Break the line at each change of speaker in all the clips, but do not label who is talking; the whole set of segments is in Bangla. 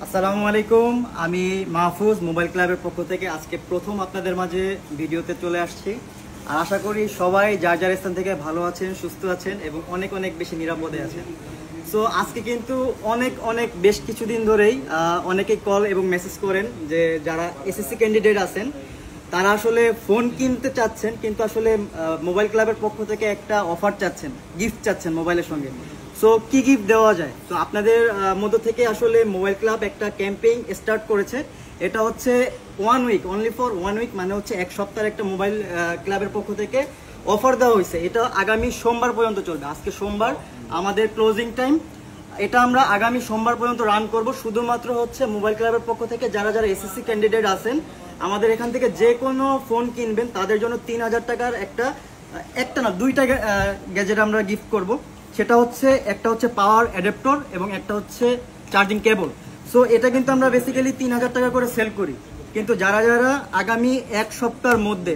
আসসালামু আলাইকুম। আমি মাহফুজ মোবাইল ক্লাবের পক্ষ থেকে আজকে প্রথম আপনাদের মাঝে ভিডিওতে চলে আসছি। আর আশা করি সবাই যার যার স্থান থেকে ভালো আছেন, সুস্থ আছেন এবং অনেক অনেক বেশি নিরাপদে আছেন। সো আজকে কিন্তু অনেক বেশ কিছুদিন ধরেই অনেকেই কল এবং মেসেজ করেন যে যারা এসএসসি ক্যান্ডিডেট আছেন তারা আসলে ফোন কিনতে চাচ্ছেন, কিন্তু আসলে মোবাইল ক্লাবের পক্ষ থেকে একটা অফার চাচ্ছেন, গিফট চাচ্ছেন মোবাইলের সঙ্গে। সো কি গিফট দেওয়া যায়? তো আপনাদের মধ্য থেকে আসলে মোবাইল ক্লাব একটা ক্যাম্পেইন স্টার্ট করেছে। এটা হচ্ছে 1 উইক, অনলি ফর 1 উইক, মানে হচ্ছে এক সপ্তাহের একটা মোবাইল ক্লাবের পক্ষ থেকে অফার দেওয়া হয়েছে। এটা আগামী সোমবার পর্যন্ত চলবে। আজকে সোমবার আমাদের ক্লোজিং টাইম। এটা আমরা আগামী সোমবার পর্যন্ত রান করব। শুধুমাত্র হচ্ছে মোবাইল ক্লাবের পক্ষ থেকে যারা যারা এসএসসি ক্যান্ডিডেট আছেন আমাদের এখান থেকে যে কোনো ফোন কিনবেন তাদের জন্য 3000 টাকার একটা না দুইটা গ্যাজেট আমরা গিফট করব। সেটা হচ্ছে একটা হচ্ছে পাওয়ার অ্যাডাপ্টর এবং একটা হচ্ছে চার্জিং কেবল। সো এটা কিন্তু আমরা বেসিক্যালি 3000 টাকা করে সেল করি, কিন্তু যারা যারা আগামী এক সপ্তাহের মধ্যে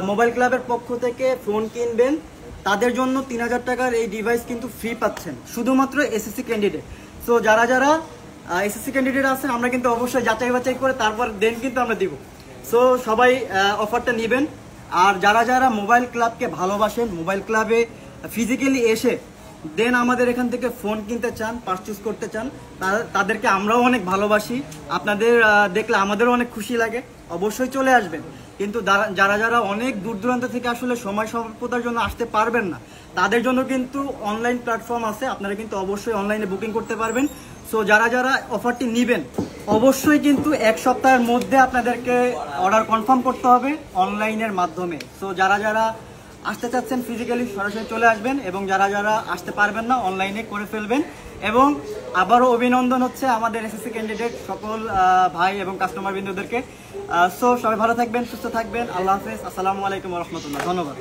মোবাইল ক্লাবের পক্ষ থেকে ফোন কিনবেন তাদের জন্য 3000 টাকার এই ডিভাইস কিন্তু ফ্রি পাচ্ছেন, শুধুমাত্র এসএসসি ক্যান্ডিডেট। সো যারা যারা এসএসসি ক্যান্ডিডেট আছেন আমরা কিন্তু অবশ্যই যাচাই বাছাই করে তারপর দেন কিন্তু আমরা দিব। সো সবাই অফারটা নেবেন। আর যারা যারা মোবাইল ক্লাবকে ভালোবাসেন, মোবাইল ক্লাবে ফিজিক্যালি এসে দেন আমাদের এখান থেকে ফোন কিনতে চান, পারচেজ করতে চান, তাদেরকে আমরাও অনেক ভালোবাসি। আপনাদের দেখলে আমাদেরও অনেক খুশি লাগে। অবশ্যই চলে আসবেন। কিন্তু যারা যারা অনেক দূর দূরান্ত থেকে আসলে সময় স্বল্পতার জন্য আসতে পারবেন না তাদের জন্য কিন্তু অনলাইন প্ল্যাটফর্ম আছে, আপনারা কিন্তু অবশ্যই অনলাইনে বুকিং করতে পারবেন। সো যারা যারা অফারটি নেবেন অবশ্যই কিন্তু এক সপ্তাহের মধ্যে আপনাদেরকে অর্ডার কনফার্ম করতে হবে অনলাইনের মাধ্যমে। সো যারা যারা আসতে চাচ্ছেন ফিজিক্যালি সরাসরি চলে আসবেন, এবং যারা যারা আসতে পারবেন না অনলাইনে করে ফেলবেন। এবং আবারও অভিনন্দন হচ্ছে আমাদের এসএসসি ক্যান্ডিডেট সকল ভাই এবং কাস্টমার বিন্দুদেরকে। সো সবাই ভালো থাকবেন, সুস্থ থাকবেন। আল্লাহ হাফেজ। আসসালামু আলাইকুম ওয়া রাহমাতুল্লাহ। ধন্যবাদ।